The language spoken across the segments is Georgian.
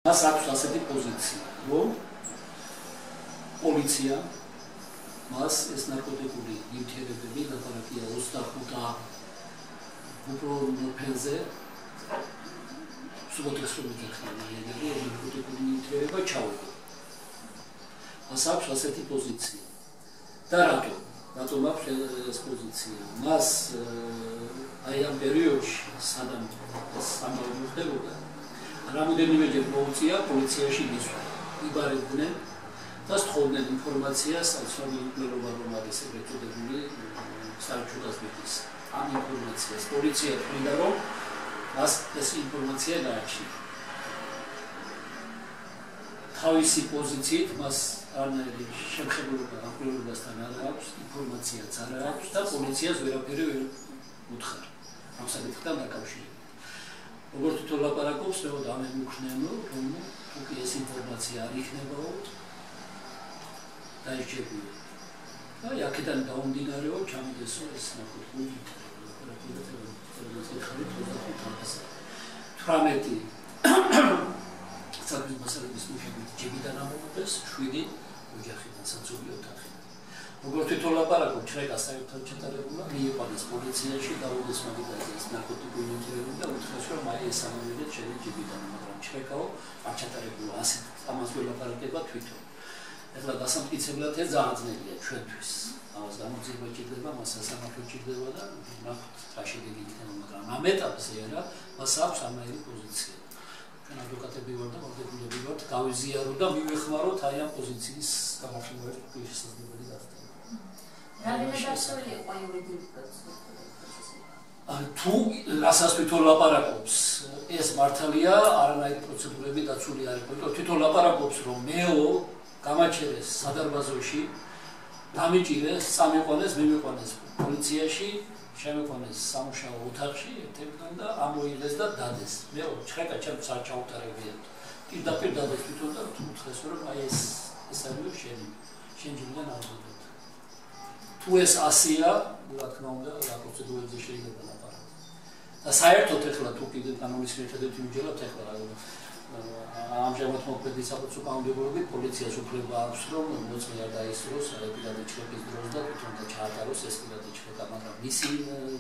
მას აქვს ასეთი პოზიცია, რომ პოლიცია მას ეს ნარკოტიკული ნივთიერებები ლაპარაკია 25 უპროფენზე სუბოტეს რომ ეხება ნარკოტიკული ნივთიერება ჩავება. მას აქვს ასეთი პოზიცია. და რატომ აქვს ეს პოზიცია? მას აი ამ პერიოდში სადამ სამავე ხდებოდა რამოდენიმეჯერ მოუწია პოლიციაში მისვლა. იბარებდნენ და სწავლდნენ ინფორმაციას საცნობიერობა რომ არის ეგრეთ წოდებული საერთაშორისო ამ ინფორმაციას პოლიცია თვლიდა რომ მას ეს ინფორმაცია გააჩნია. თავისი პოზიციით მას არანაირი შემხებულობა აკვლევებასთან არ აქვს, ინფორმაციაც არ აქვს და პოლიციას ვერაფერი ვერ უთხარ ამ საკითხთან დაკავშირებით. როგორც თვითონ ლაპარაკობს, მე დამემუქრნენო, რომ თუ ეს ინფორმაცია არ იქნებაო დაიჭირებია. და აქედან დაუმდინარეო ჩამოდეს ეს ნარკოტიკული საქმის მასალების მიხედვით ჯებიდან ამოყდეს 7 ოჯახიდან საცობი ოთახი. როგორც თვითონ ლაპარაკობ, ჩრეკა საერთოდ ჩატარებულა, მიიყვანეს პოლიციაში და უდეს მაგიდაზე ეს ნარკოტიკული ნივთიერება და უთხრეს რომ აი ეს ამოვიდეთ შენი ჯებიდან, მაგრამ ჩრეკაო არ ჩატარებულა, ასე ამას ველაპარაკება თვითონ. ეხლა დასამტკიცებლად ეს ძალიან ძნელია ჩვენთვის. ამას გამოძიება ჭირდება, მას სასამართლო ჭირდება და ნახოთ რა შედეგი იქნება, მაგრამ ამ ეტაპზე არა, მას აქვს ამაირი პოზიცია. ჩვენ ადვოკატები ვართ და მორგებულები ვართ, გავიზიარო და მივეხმაროთ აი ამ პოზიციის გამართლება შესაძლებელი გახდება. რამდენად დასწრებული იყო იურიდიული პროცესი? თუ რასაც თვითონ ლაპარაკობს, ეს მართალია, არანაირი პროცედურები დაცული არ იყო. თვითონ ლაპარაკობს, რომ მეო გამაჩერეს სადარბაზოში, დამიჭირეს, წამიყვანეს, მიმიყვანეს პოლიციაში, შემიყვანეს სამუშაო ოთახში ერთებთან და ამოიღეს და დადეს. მეო ჩხეკა ჩემს არ ჩაუტარებია. პირდაპირ დადეს თვითონ და უთხრეს რომ აი ეს არის შენ ჯერიდან აღდგეთ. თუ ეს ასია, რა თქმა უნდა, რა პროცედურებზე შეიძლება ლაპარაკო. და საერთოდ ეხლა თუ კიდევ კანონის მიხედვით ვიმჯერებთ ეხლა ამჟამად მოქმედი საფუძველი კანონმდებლობით პოლიციას უფლება აქვს რომ მოწმე არ დაისურვოს პირადი ჩხეკის დროს და თვითონ და ჩაატაროს ეს პირადი ჩხეკა, მაგრამ მისი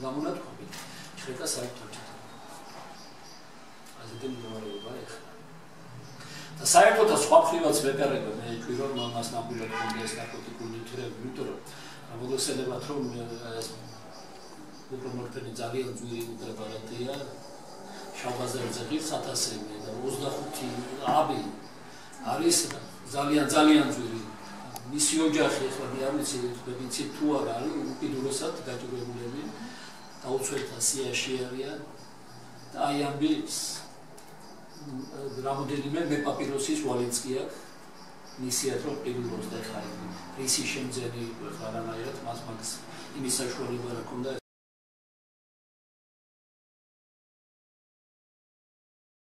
გამონათქვამით ჩხეკა საერთოდ ჩატარდება. ასეთი მდგომარეობა ეხლა. და საერთოდ სხვა მხრივაც ვეპარება მე თქვი რომ მას ნამდვილად უნდა ეს ნარკოტიკული ნივთიერებები, იმიტომ რომ მოგეხსენებათ რომ ეს უპროფესიონალი ძალიან ძვირი პრეპარატია შავბაზარზე ღირს 1000-ზე და 25 აბი არის ძალიან ძვირი. მისი ოჯახი ახლა მე არ ვიცი თქვენიცით თუ არა არის უკიდურესად დაჭირებულები დაუცველთა სიაში არიან და აი ამბის რამოდენიმე მე პაპიროსის ვალენსკი აქვს მისიათ რომ პირველს და ხარი რისი შემძენი ხარანაირად მას მაგის იმის საშუალება რა ქონდა